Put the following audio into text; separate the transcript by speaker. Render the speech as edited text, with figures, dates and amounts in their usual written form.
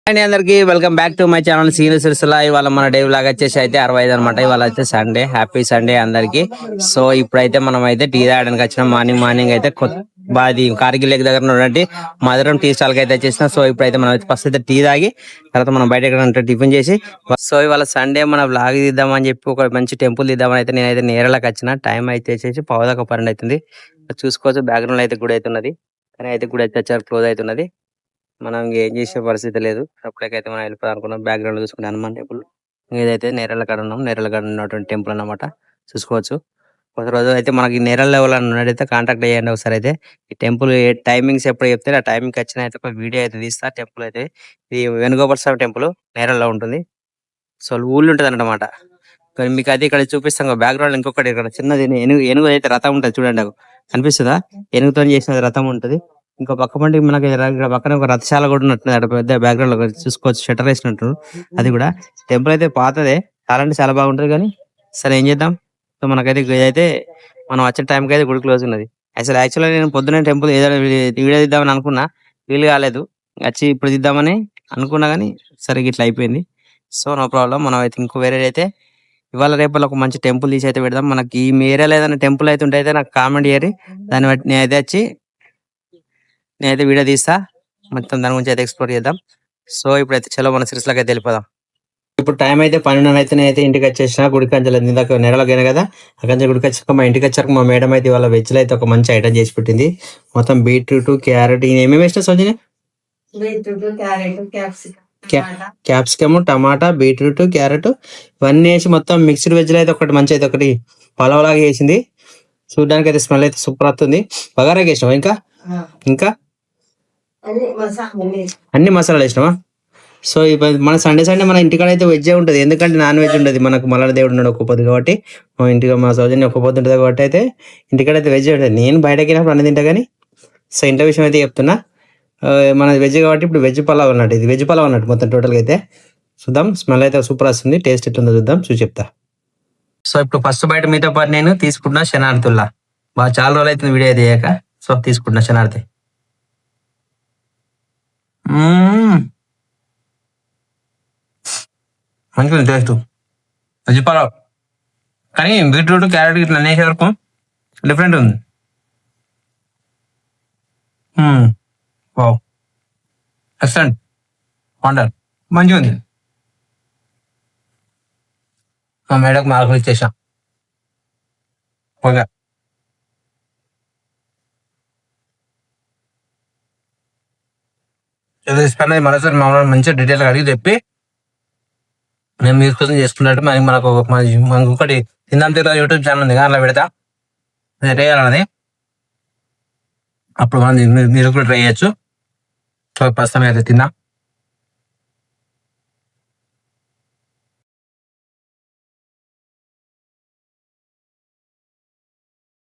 Speaker 1: అండి అందరికి welcome back to my channel senior Sircilla. ఇవాళ మన డే లాగా వచ్చేసి అయితే 65 అనమాట. ఇవాళ అయితే సండే, హ్యాపీ సండే అందరికి. సో ఇప్పుడైతే మనం అయితే టీ తాగడానికి వచ్చిన మార్నింగ్ అయితే బాది కార్గిల్ లేక్ దగ్గర ఉన్నటువంటి మధురం టీ స్టాల్ కి అయితే వచ్చేసిన. సో ఇప్పుడైతే మనం ఫస్ట్ అయితే టీ తాగి తర్వాత మనం బయట ఎక్కడ టిఫిన్ చేసి, సో ఇవాళ సండే మన బ్లాగ్ తీద్దామని చెప్పి ఒక మంచి టెంపుల్ తీద్దామని అయితే నేనైతే నేరళకి వచ్చిన. టైం అయితే వచ్చేసి 12:12 అవుతుంది. చూసుకోవచ్చు బ్యాక్గ్రౌండ్ అయితే గుడి అవుతున్నది, కానీ అయితే గుడి అయితే వచ్చారు క్లోజ్ అవుతున్నది. మనం ఏం చేసే పరిస్థితి లేదు. అప్పటికైతే మనం వెళ్ళిపోదాం అనుకున్నాం. బ్యాక్గ్రౌండ్ చూసుకుంటే హనుమాన్ టెంపుల్. ఇదైతే నేరళ కాడ ఉన్నాం. నేరళ కాడ ఉన్నటువంటి టెంపుల్ అన్నమాట. చూసుకోవచ్చు. ఒక రోజు అయితే మనకి నేరళ లెవెల్ ఉన్నట్టయితే కాంటాక్ట్ అయ్యండి ఒకసారి. అయితే ఈ టెంపుల్ టైమింగ్స్ ఎప్పుడు చెప్తే ఆ టైమింగ్కి వచ్చిన అయితే ఒక వీడియో అయితే తీస్తా. టెంపుల్ అయితే ఇది వేణుగోపాల స్వామి టెంపుల్ నేరళలో ఉంటుంది. సో ఊళ్ళు ఉంటుంది అన్నమాట. కానీ మీకు అయితే ఇక్కడ చూపిస్తాం. బ్యాక్గ్రౌండ్ ఇంకొకటి ఇక్కడ చిన్నది ఏనుగు అయితే రథం ఉంటుంది చూడండి. నాకు కనిపిస్తుందా? ఏనుగుతో చేసిన రథం ఉంటుంది. ఇంకో పక్క పంటి మనకి ఇక్కడ పక్కన ఒక రథశాల కూడా ఉన్నట్టుంది. అక్కడ పెద్ద బ్యాక్గ్రౌండ్ లో చూసుకోవచ్చు. షటర్ వేసినట్టు అది కూడా. టెంపుల్ అయితే పాతదే, చాలా అంటే చాలా బాగుంటది. కానీ సరే ఏం చేద్దాం. సో మనకైతే ఇదైతే మనం వచ్చే టైంకి అయితే గుడి క్లోజ్ ఉన్నది. అసలు యాక్చువల్గా నేను పొద్దున్న టెంపుల్ ఏదైనా వీడియో తీద్దామని అనుకున్నా, వీలు కాలేదు. వచ్చి ఇప్పుడు తీద్దామని అనుకున్నా కానీ సరే ఇట్లా అయిపోయింది. So no problem. మనం అయితే ఇంకో వేరే అయితే ఇవాళ రేపు ఒక మంచి టెంపుల్ తీసి అయితే పెడదాం. మనకి ఈ ఏరియాలో ఏదైనా టెంపుల్ అయితే ఉంటే అయితే నాకు కామెంట్ చేయరి. దాన్ని బట్టి నేనైతే వీడియో తీస్తా. మొత్తం దాని గురించి అయితే ఎక్స్ప్లోర్ చేద్దాం. సో ఇప్పుడైతే చలో మన సిరిసిల్లకి అయితే వెళ్ళిపోదాం. ఇప్పుడు టైం అయితే 12 అయితే నేనైతే ఇంటికి వచ్చేసిన. గుడికి అంచెలు ఇందాక నెలలోకైనా కదా అక్కడ గుడికి వచ్చాక మా ఇంటికి వచ్చాక మా మేడం అయితే వాళ్ళ వెజ్ లో అయితే ఒక మంచి ఐటమ్ చేసి పెట్టింది. మొత్తం బీట్రూట్, క్యారెట్, ఏమేమి వేసినా సోజన? క్యాప్సికమ్, టమాటా, బీట్రూట్, క్యారెట్ ఇవన్నీ వేసి మొత్తం మిక్స్డ్ వెజ్ లో అయితే ఒకటి మంచి అయితే ఒకటి పలావ్ చేసింది. చూడడానికి అయితే స్మెల్ అయితే సూపర్ వస్తుంది. బగారా వేసినావా? ఇంకా అన్ని మసాలాలు వేసినావా? సో ఇప్పుడు మన సండే మన ఇంటికాడ అయితే వెజ్ ఉంటుంది. ఎందుకంటే నాన్ వెజ్ ఉండదు. మనకు మల్ల దేవుడు ఉన్నాడు ఒక్క పొద్దు కాబట్టి. మా ఇంటికి మా సౌజన్య ఒక్క పొద్దు ఉంటుంది కాబట్టి అయితే ఇంటికాడ అయితే వెజ్ ఉంటుంది. నేను బయటకి వెళ్ళినప్పుడు అన్ని తింటా కానీ. సో ఇంట విషయం అయితే చెప్తున్నా. మన వెజ్ కాబట్టి ఇప్పుడు వెజ్ పలావ్ అన్నట్టు, ఇది వెజ్ పలావ్ అన్నట్టు మొత్తం టోటల్గా అయితే. చూద్దాం. స్మెల్ అయితే సూపర్ వస్తుంది. టేస్ట్ ఎట్లుందో చూద్దాం, చూసి చెప్తా. సో ఇప్పుడు ఫస్ట్ బయట మీతో పాటు నేను తీసుకుంటున్నా శనార్థుల్లా. బాగా చాలా రోజులు అవుతుంది వీడియో తీయక. సో తీసుకుంటున్నా శనార్థి. మంచిగా ఉంది టేస్ట్. వెజ్ పలావ్ కానీ బీట్రూట్, క్యారెట్ ఇట్లా అనేసే వరకు డిఫరెంట్ ఉంది. వావ్, ఎక్సలెంట్, వండర్, మంచిగా ఉంది. మా మేడకు మార్కులు ఇచ్చేసాం. ఓకే, ఏదో మరోసారి మామూలు మంచిగా డీటెయిల్గా అడిగి చెప్పి నేను మీరు కోసం చేసుకున్నట్టు మరి మనకు ఇంకొకటి తిందాం తీరా యూట్యూబ్ ఛానల్ ఉంది, అలా పెడతా. ట్రై చేయాలన్నది. అప్పుడు మనం మీరు కూడా ట్రై చేయొచ్చు. సో ప్రస్తుతం అయితే తిందాం.